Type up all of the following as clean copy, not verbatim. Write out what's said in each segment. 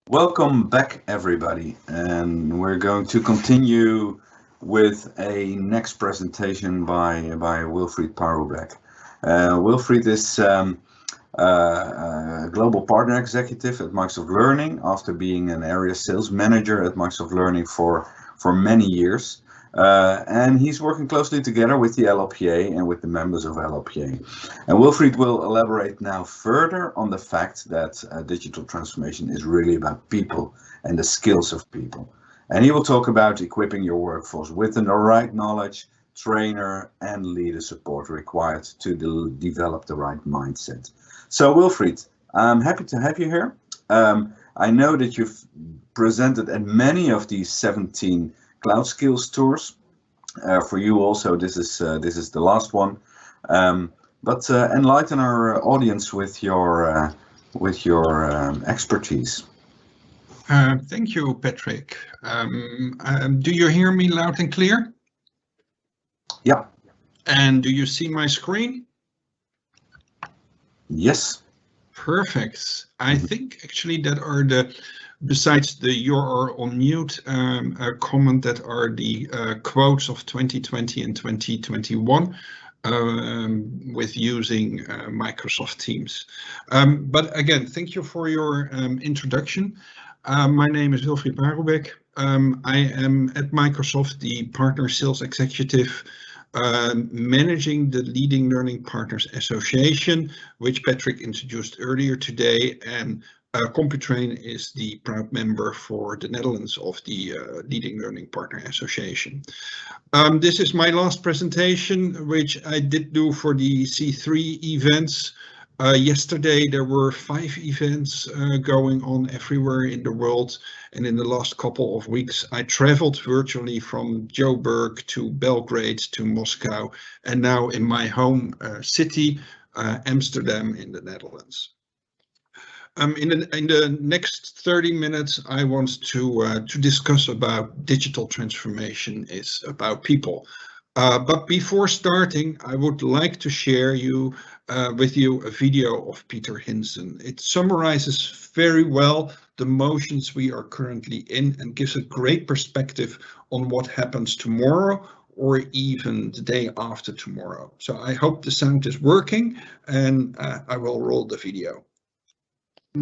Welcome back, everybody, and we're going to continue with a next presentation by Wilfried Paroubek. Wilfried is a global partner executive at Microsoft Learning after being an area sales manager at Microsoft Learning for many years. And he's working closely together with the LLPA and with the members of LLPA. And Wilfried will elaborate now further on the fact that digital transformation is really about people and the skills of people. And he will talk about equipping your workforce with the right knowledge, trainer, and leader support required to develop the right mindset. So Wilfried, I'm happy to have you here. I know that you've presented at many of these 17 Cloud Skills tours. For you also, this is the last one. But enlighten our audience with your expertise. Thank you, Patrick. Do you hear me loud and clear? Yeah. And do you see my screen? Yes. Perfect. I think actually that are besides the "you're on mute" comment, that are the quotes of 2020 and 2021 with using Microsoft Teams. But again, thank you for your introduction. My name is Wilfried Paroubek. I am at Microsoft the Partner Sales Executive, managing the Leading Learning Partners Association, which Patrick introduced earlier today, and Computrain is the proud member for the Netherlands of the Leading Learning Partner Association. This is my last presentation, which I did do for the C3 events. Yesterday there were 5 events going on everywhere in the world, and in the last couple of weeks I traveled virtually from Joburg to Belgrade to Moscow, and now in my home city, Amsterdam in the Netherlands. In the next 30 minutes, I want to discuss about digital transformation is about people. But before starting, I would like to share with you a video of Peter Hinson. It summarizes very well the motions we are currently in and gives a great perspective on what happens tomorrow or even the day after tomorrow. So I hope the sound is working, and I will roll the video. Do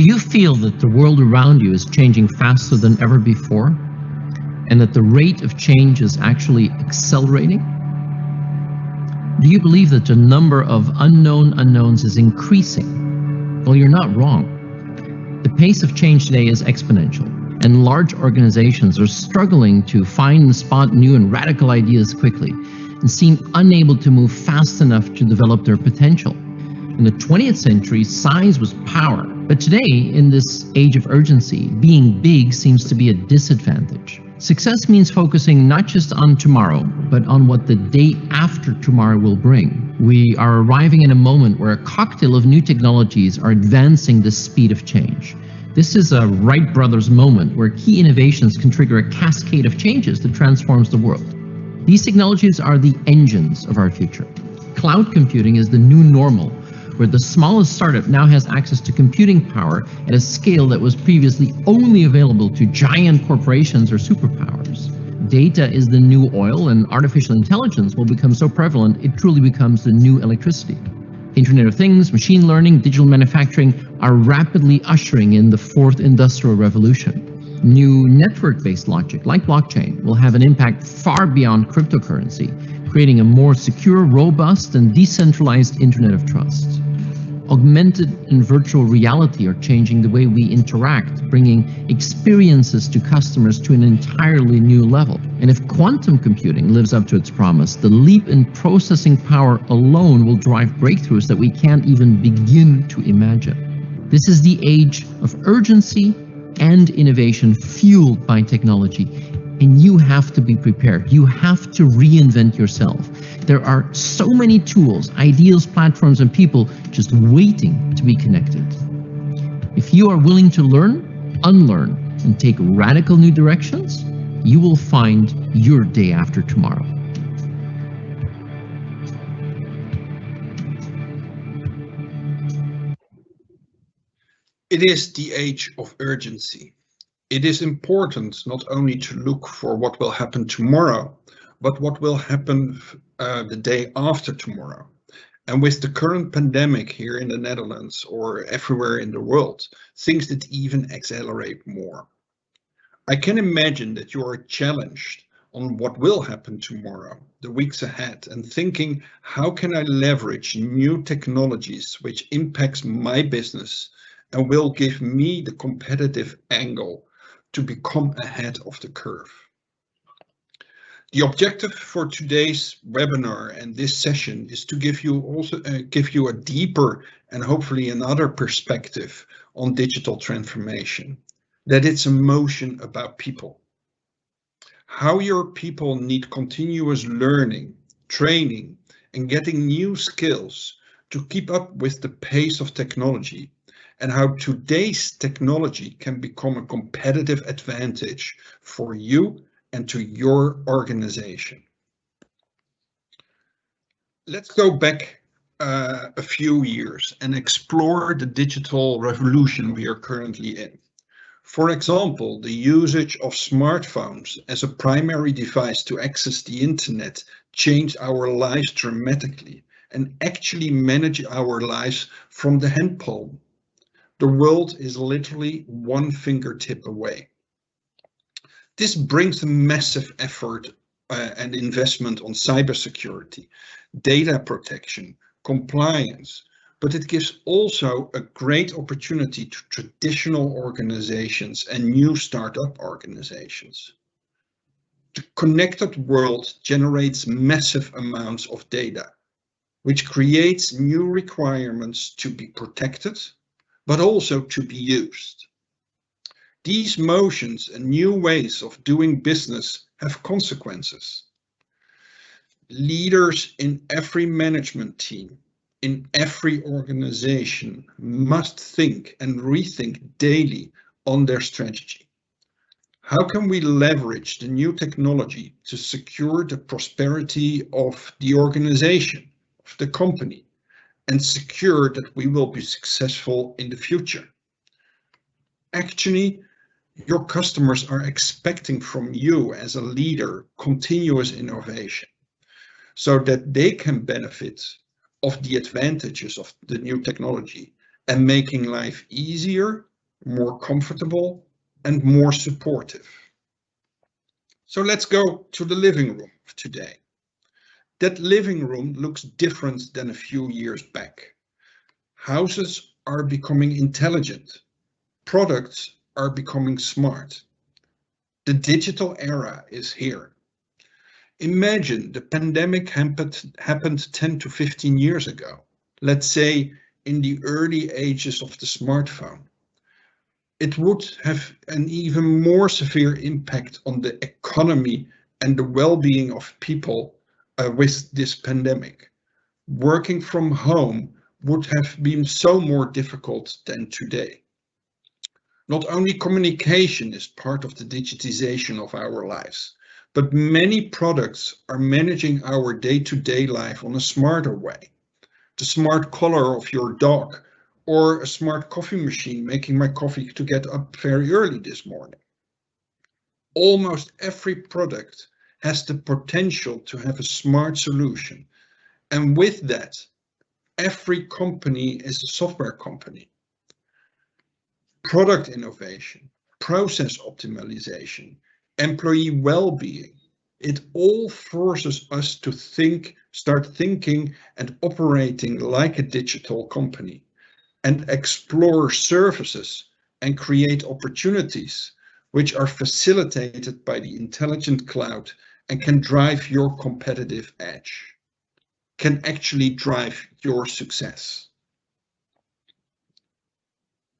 you feel that the world around you is changing faster than ever before, and that the rate of change is actually accelerating? Do you believe that the number of unknown unknowns is increasing? Well, you're not wrong. The pace of change today is exponential, and large organizations are struggling to find and spot new and radical ideas quickly, and seem unable to move fast enough to develop their potential. In the 20th century, size was power, but today, in this age of urgency, being big seems to be a disadvantage. Success means focusing not just on tomorrow, but on what the day after tomorrow will bring. We are arriving in a moment where a cocktail of new technologies are advancing the speed of change. This is a Wright brothers moment where key innovations can trigger a cascade of changes that transforms the world. These technologies are the engines of our future. Cloud computing is the new normal, where the smallest startup now has access to computing power at a scale that was previously only available to giant corporations or superpowers. Data is the new oil, and artificial intelligence will become so prevalent it truly becomes the new electricity. Internet of Things, machine learning, digital manufacturing are rapidly ushering in the 4th industrial revolution. New network-based logic, like blockchain, will have an impact far beyond cryptocurrency, creating a more secure, robust, and decentralized Internet of Trust. Augmented and virtual reality are changing the way we interact, bringing experiences to customers to an entirely new level. And if quantum computing lives up to its promise, the leap in processing power alone will drive breakthroughs that we can't even begin to imagine. This is the age of urgency and innovation fueled by technology, and you have to be prepared. You have to reinvent yourself. There are so many tools, ideas, platforms, and people just waiting to be connected. If you are willing to learn, unlearn, and take radical new directions, you will find your day after tomorrow. It is the age of urgency. It is important not only to look for what will happen tomorrow, but what will happen the day after tomorrow. And with the current pandemic here in the Netherlands or everywhere in the world, things that even accelerate more. I can imagine that you are challenged on what will happen tomorrow, the weeks ahead, and thinking, how can I leverage new technologies which impacts my business and will give me the competitive angle to become ahead of the curve? The objective for today's webinar and this session is to give you a deeper and hopefully another perspective on digital transformation, that it's a motion about people. How your people need continuous learning, training, and getting new skills to keep up with the pace of technology, and how today's technology can become a competitive advantage for you and to your organization. Let's go back a few years and explore the digital revolution we are currently in. For example, the usage of smartphones as a primary device to access the internet changed our lives dramatically and actually manage our lives from the hand palm. The world is literally one fingertip away. This brings a massive effort and investment on cybersecurity, data protection, compliance, but it gives also a great opportunity to traditional organizations and new startup organizations. The connected world generates massive amounts of data, which creates new requirements to be protected, but also to be used. These motions and new ways of doing business have consequences. Leaders in every management team, in every organization, must think and rethink daily on their strategy. How can we leverage the new technology to secure the prosperity of the organization, of the company, and secure that we will be successful in the future? Actually, your customers are expecting from you as a leader continuous innovation so that they can benefit of the advantages of the new technology and making life easier, more comfortable, and more supportive. So let's go to the living room of today. That living room looks different than a few years back. Houses are becoming intelligent. Products are becoming smart. The digital era is here. Imagine the pandemic happened 10 to 15 years ago, let's say in the early ages of the smartphone. It would have an even more severe impact on the economy and the well-being of people with this pandemic. Working from home would have been so more difficult than today. Not only communication is part of the digitization of our lives, but many products are managing our day-to-day life on a smarter way. The smart color of your dog, or a smart coffee machine making my coffee to get up very early this morning. Almost every product has the potential to have a smart solution. And with that, every company is a software company. Product innovation, process optimization, employee well-being, it all forces us to start thinking and operating like a digital company and explore services and create opportunities which are facilitated by the intelligent cloud and can drive your competitive edge, can actually drive your success.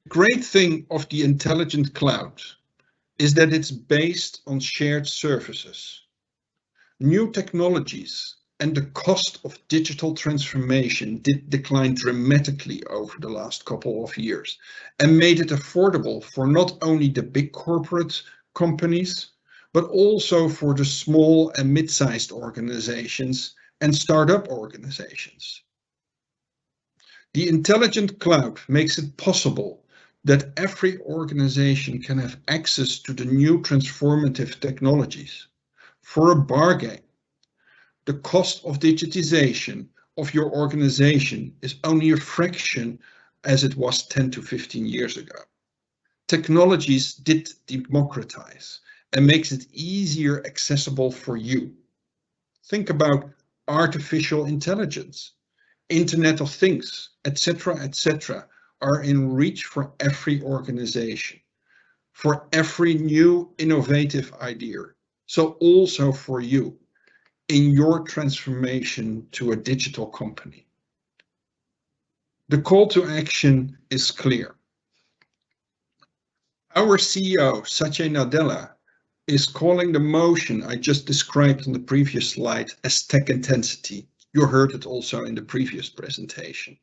The great thing of the intelligent cloud is that it's based on shared services. New technologies and the cost of digital transformation did decline dramatically over the last couple of years and made it affordable for not only the big corporate companies, but also for the small and mid-sized organizations and startup organizations. The intelligent cloud makes it possible that every organization can have access to the new transformative technologies for a bargain. The cost of digitization of your organization is only a fraction as it was 10 to 15 years ago. Technologies did democratize and makes it easier accessible for you. Think about artificial intelligence, Internet of Things, etc., are in reach for every organization, for every new innovative idea. So also for you in your transformation to a digital company. The call to action is clear. Our CEO, Satya Nadella, is calling the motion I just described on the previous slide as tech intensity. You heard it also in the previous presentation.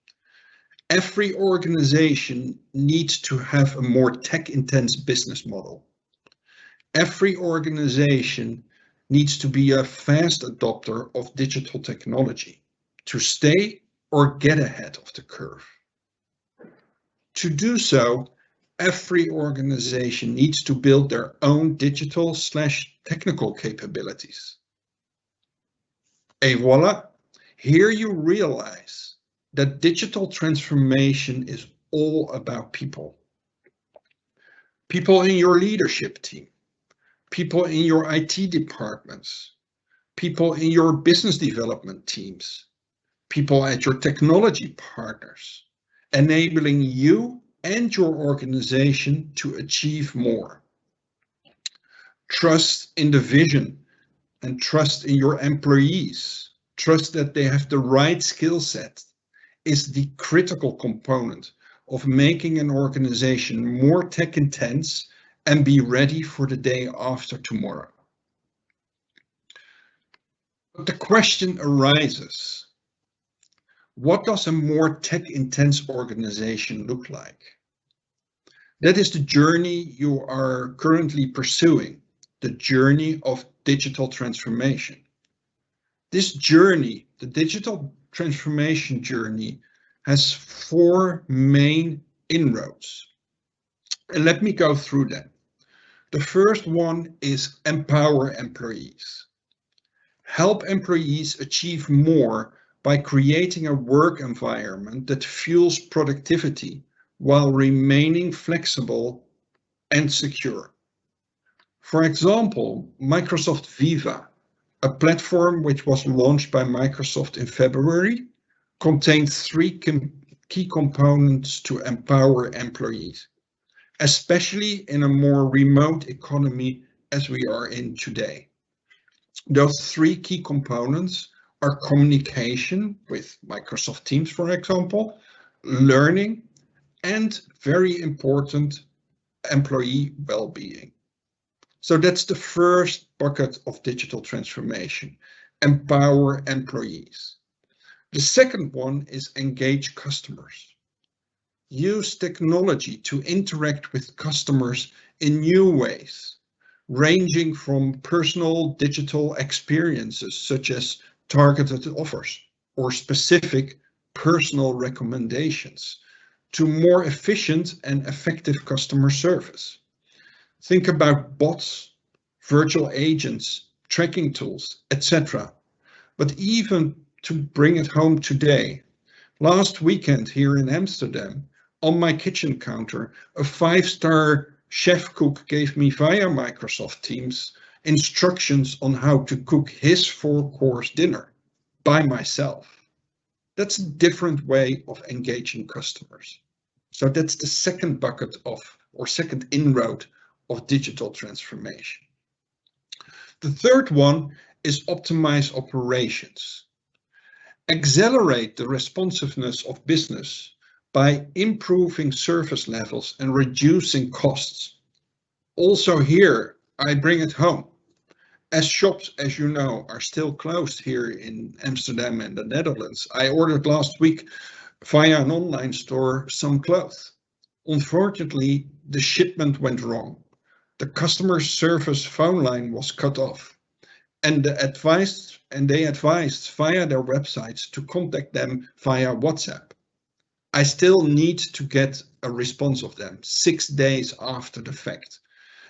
Every organization needs to have a more tech-intense business model. Every organization needs to be a fast adopter of digital technology to stay or get ahead of the curve. To do so, every organization needs to build their own digital/technical capabilities. Et voila, here you realize that digital transformation is all about people. People in your leadership team, people in your IT departments, people in your business development teams, people at your technology partners, enabling you and your organization to achieve more. Trust in the vision and trust in your employees. Trust that they have the right skill set is the critical component of making an organization more tech intense and be ready for the day after tomorrow. But the question arises, what does a more tech intense organization look like? That is the journey you are currently pursuing, the journey of digital transformation. This journey, the digital transformation journey, has 4 main inroads. And let me go through them. The first one is empower employees. Help employees achieve more by creating a work environment that fuels productivity while remaining flexible and secure. For example, Microsoft Viva, a platform which was launched by Microsoft in February, contained 3 key components to empower employees, especially in a more remote economy as we are in today. Those 3 key components are communication with Microsoft Teams, for example, learning, and very important, employee well-being. So that's the first bucket of digital transformation, empower employees. The second one is engage customers. Use technology to interact with customers in new ways, ranging from personal digital experiences such as targeted offers or specific personal recommendations to more efficient and effective customer service. Think about bots, virtual agents, tracking tools, etc. But even to bring it home today, last weekend here in Amsterdam, on my kitchen counter, a 5-star chef cook gave me via Microsoft Teams instructions on how to cook his 4-course dinner by myself. That's a different way of engaging customers. So that's the second bucket of, or second inroad of digital transformation. The third one is optimize operations. Accelerate the responsiveness of business by improving service levels and reducing costs. Also here, I bring it home. As shops, as you know, are still closed here in Amsterdam and the Netherlands, I ordered last week via an online store some clothes. Unfortunately, the shipment went wrong. The customer service phone line was cut off, and they advised via their websites to contact them via WhatsApp. I still need to get a response of them 6 days after the fact.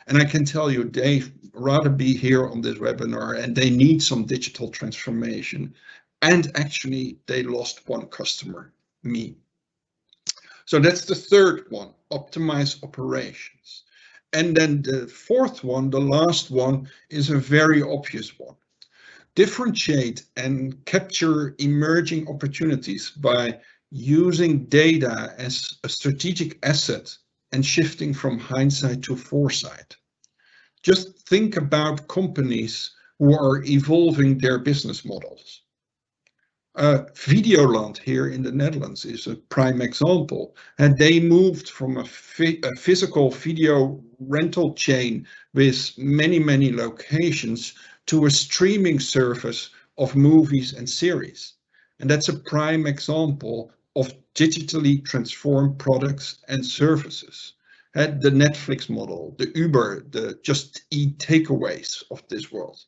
And I can tell you, they rather be here on this webinar and they need some digital transformation. And actually, they lost one customer, me. So that's the third one, optimize operations. And then the fourth one, the last one, is a very obvious one. Differentiate and capture emerging opportunities by using data as a strategic asset and shifting from hindsight to foresight. Just think about companies who are evolving their business models. Videoland here in the Netherlands is a prime example. And they moved from a physical video rental chain with many locations to a streaming service of movies and series. And that's a prime example of digitally transformed products and services. The Netflix model, the Uber, the Just Eat takeaways of this world.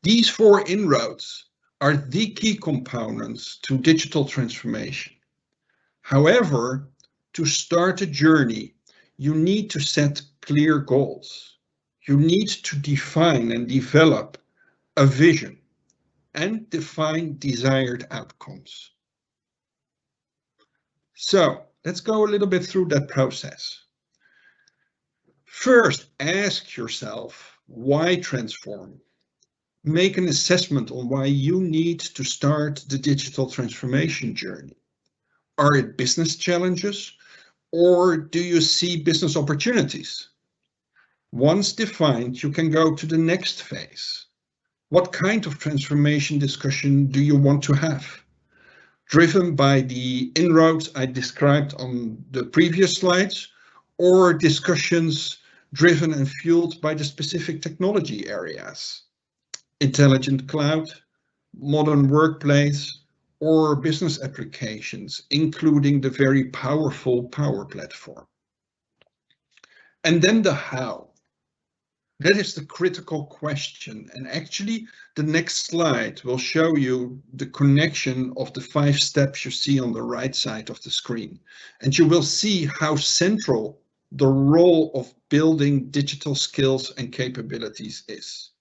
These four inroads are the key components to digital transformation. However, to start a journey, you need to set clear goals. You need to define and develop a vision and define desired outcomes. So let's go a little bit through that process. First, ask yourself, why transform? Make an assessment on why you need to start the digital transformation journey. Are it business challenges, or do you see business opportunities? Once defined, you can go to the next phase. What kind of transformation discussion do you want to have? Driven by the inroads I described on the previous slides, or discussions driven and fueled by the specific technology areas? Intelligent cloud, modern workplace, or business applications, including the very powerful Power Platform. And then the how. That is the critical question. And actually, the next slide will show you the connection of the 5 steps you see on the right side of the screen. And you will see how central the role of building digital skills and capabilities is.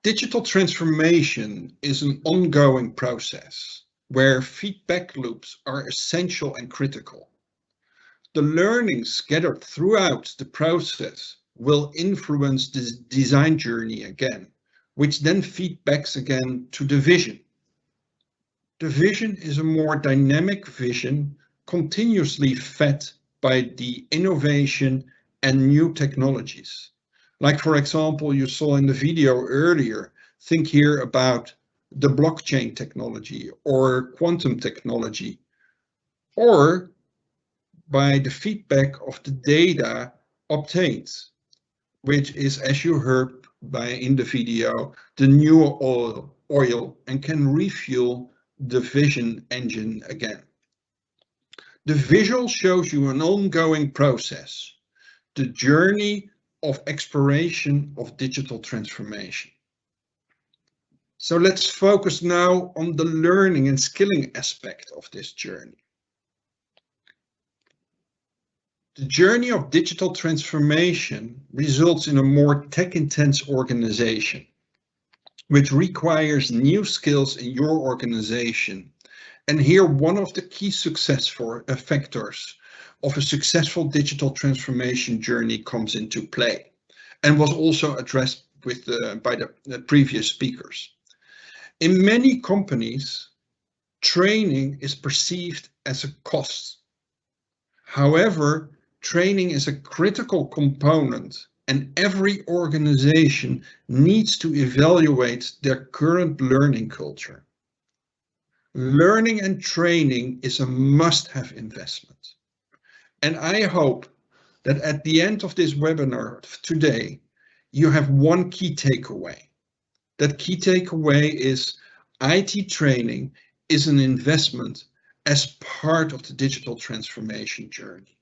Digital transformation is an ongoing process where feedback loops are essential and critical. The learnings gathered throughout the process will influence the design journey again, which then feedbacks again to the vision. The vision is a more dynamic vision, continuously fed by the innovation and new technologies. Like, for example, you saw in the video earlier, think here about the blockchain technology or quantum technology, or by the feedback of the data obtained, which is, as you heard in the video, the new oil and can refuel the vision engine again. The visual shows you an ongoing process, the journey of exploration of digital transformation. So let's focus now on the learning and skilling aspect of this journey. The journey of digital transformation results in a more tech-intense organization, which requires new skills in your organization. And here, one of the key success factors of a successful digital transformation journey comes into play, and was also addressed by the previous speakers. In many companies, training is perceived as a cost. However, training is a critical component, and every organization needs to evaluate their current learning culture. Learning and training is a must-have investment. And I hope that at the end of this webinar today, you have one key takeaway. That key takeaway is IT training is an investment as part of the digital transformation journey.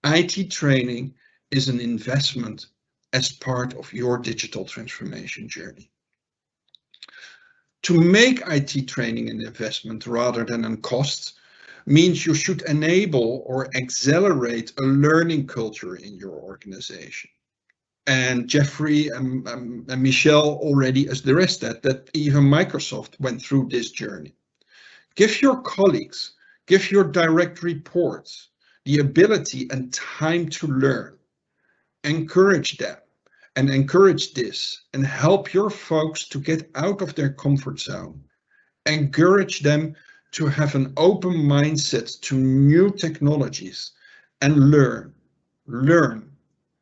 IT training is an investment as part of your digital transformation journey. To make IT training an investment rather than a cost means you should enable or accelerate a learning culture in your organization. And Jeffrey and Michelle already addressed that even Microsoft went through this journey. Give your colleagues, give your direct reports the ability and time to learn. Encourage them and encourage this and help your folks to get out of their comfort zone. Encourage them to have an open mindset to new technologies and learn,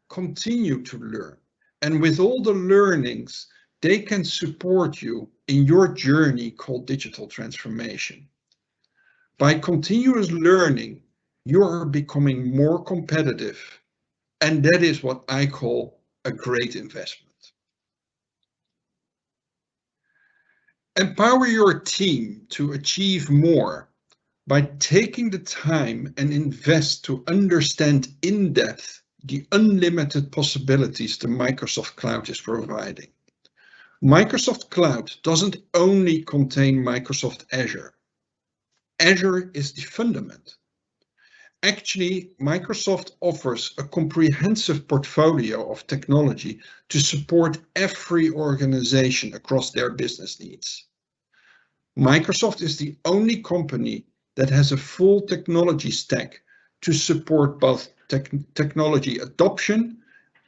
continue to learn. And with all the learnings, they can support you in your journey called digital transformation. By continuous learning, you are becoming more competitive, and that is what I call a great investment. Empower your team to achieve more by taking the time and invest to understand in depth the unlimited possibilities the Microsoft Cloud is providing. Microsoft Cloud doesn't only contain Microsoft Azure. Azure is the fundament. Actually, Microsoft offers a comprehensive portfolio of technology to support every organization across their business needs. Microsoft is the only company that has a full technology stack to support both technology adoption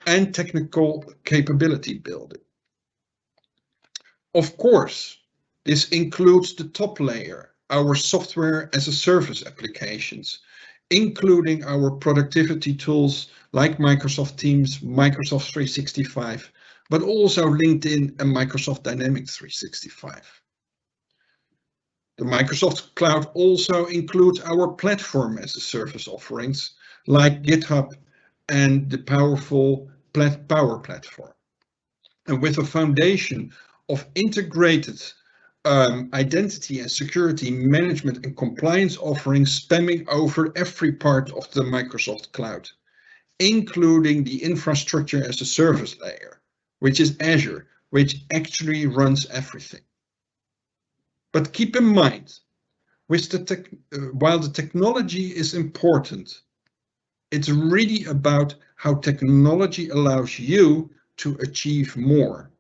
and technical capability building. Of course, this includes the top layer, our software as a service applications, including our productivity tools like Microsoft Teams, Microsoft 365, but also LinkedIn and Microsoft Dynamics 365. The Microsoft Cloud also includes our platform as a service offerings like GitHub and the powerful Power Platform. And with a foundation of integrated identity and security management and compliance offerings spanning over every part of the Microsoft Cloud, including the infrastructure as a service layer, which is Azure, which actually runs everything. But keep in mind, while the technology is important, it's really about how technology allows you to achieve more.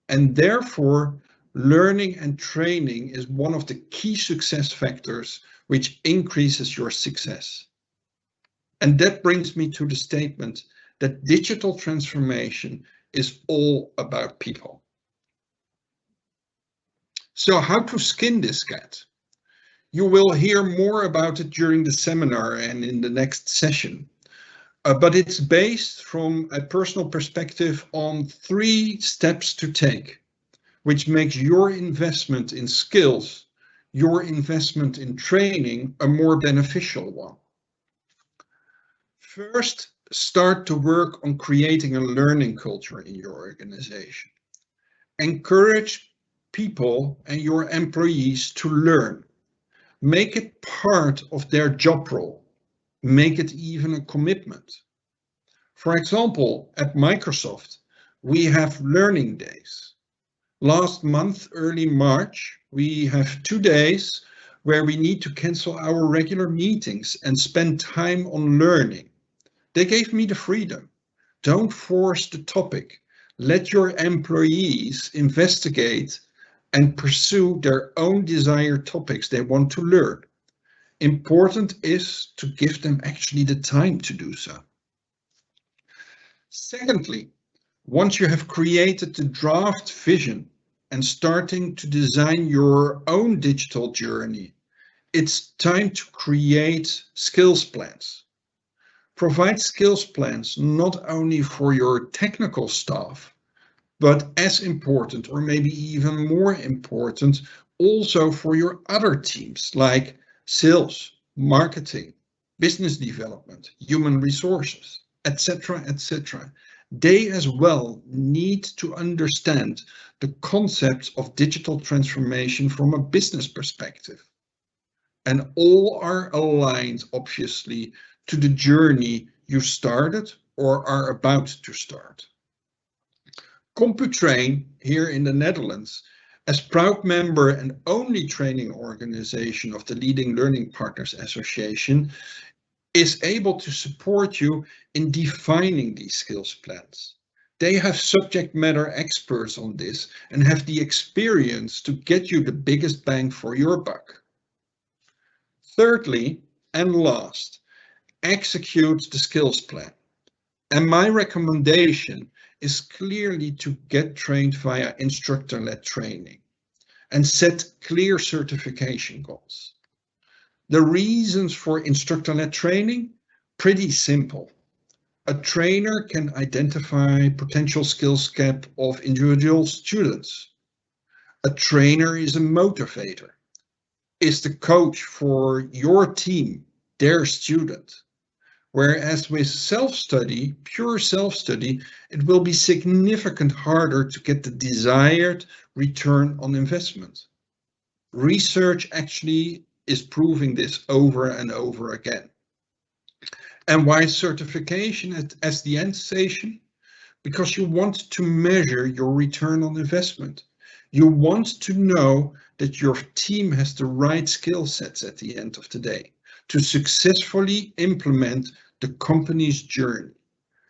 And therefore, learning and training is one of the key success factors which increases your success. And that brings me to the statement that digital transformation is all about people. So how to skin this cat? You will hear more about it during the seminar and in the next session. But it's based from a personal perspective on 3 steps to take, which makes your investment in skills, your investment in training, a more beneficial one. First, start to work on creating a learning culture in your organization. Encourage people and your employees to learn. Make it part of their job role. Make it even a commitment. For example, at Microsoft, we have learning days. Last month, early March, we have 2 days where we need to cancel our regular meetings and spend time on learning. They gave me the freedom. Don't force the topic. Let your employees investigate and pursue their own desired topics they want to learn. Important is to give them actually the time to do so. Secondly, once you have created the draft vision and starting to design your own digital journey, it's time to create skills plans. Provide skills plans not only for your technical staff, but as important, or maybe even more important, also for your other teams like sales, marketing, business development, human resources, etc., etc. They as well need to understand the concepts of digital transformation from a business perspective. And all are aligned, obviously, to the journey you started or are about to start. Computrain here in the Netherlands As proud member and only training organization of the Leading Learning Partners Association, is able to support you in defining these skills plans. They have subject matter experts on this and have the experience to get you the biggest bang for your buck. Thirdly, and last, execute the skills plan. And my recommendation is clearly to get trained via instructor-led training and set clear certification goals. The reasons for instructor-led training, pretty simple. A trainer can identify potential skills gap of individual students. A trainer is a motivator, is the coach for your team, their student. Whereas with self-study, pure self-study, it will be significantly harder to get the desired return on investment. Research actually is proving this over and over again. And why certification as the end station? Because you want to measure your return on investment. You want to know that your team has the right skill sets at the end of the day to successfully implement the company's journey.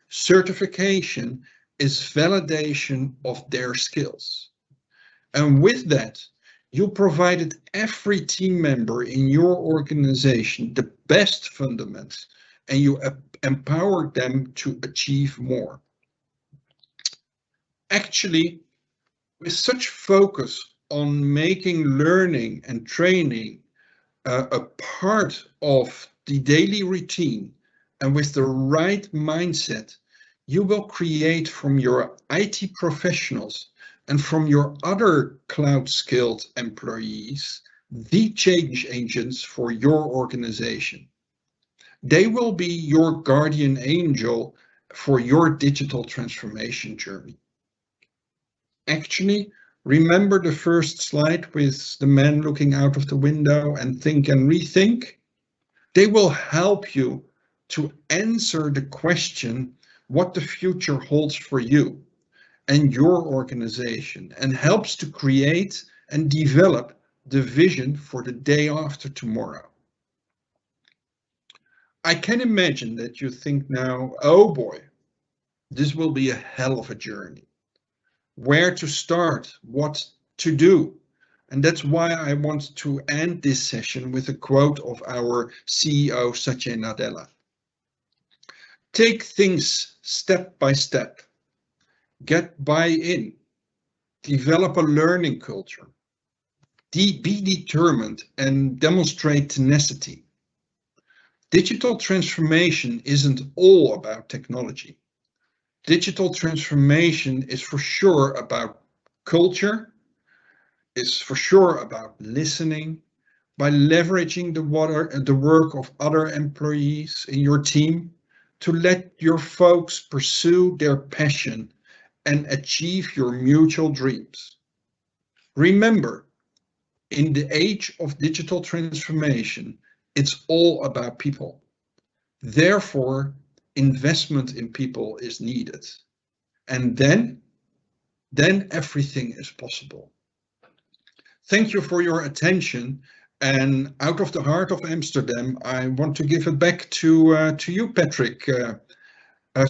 Certification is validation of their skills. And with that, you provided every team member in your organization the best fundamentals, and you empowered them to achieve more. Actually, with such focus on making learning and training a part of the daily routine, and with the right mindset, you will create from your IT professionals and from your other cloud-skilled employees the change agents for your organization. They will be your guardian angel for your digital transformation journey. Actually, remember the first slide with the man looking out of the window and think and rethink? They will help you to answer the question what the future holds for you and your organization, and helps to create and develop the vision for the day after tomorrow. I can imagine that you think now, oh boy, this will be a hell of a journey. Where to start, what to do. And that's why I want to end this session with a quote of our CEO, Satya Nadella. Take things step by step. Get buy-in. Develop a learning culture. Be determined and demonstrate tenacity. Digital transformation isn't all about technology. Digital transformation is for sure about culture, is for sure about listening, by leveraging the work of other employees in your team to let your folks pursue their passion and achieve your mutual dreams. Remember, in the age of digital transformation, it's all about people. Therefore, investment in people is needed. And then everything is possible. Thank you for your attention. And out of the heart of Amsterdam, I want to give it back to you, Patrick.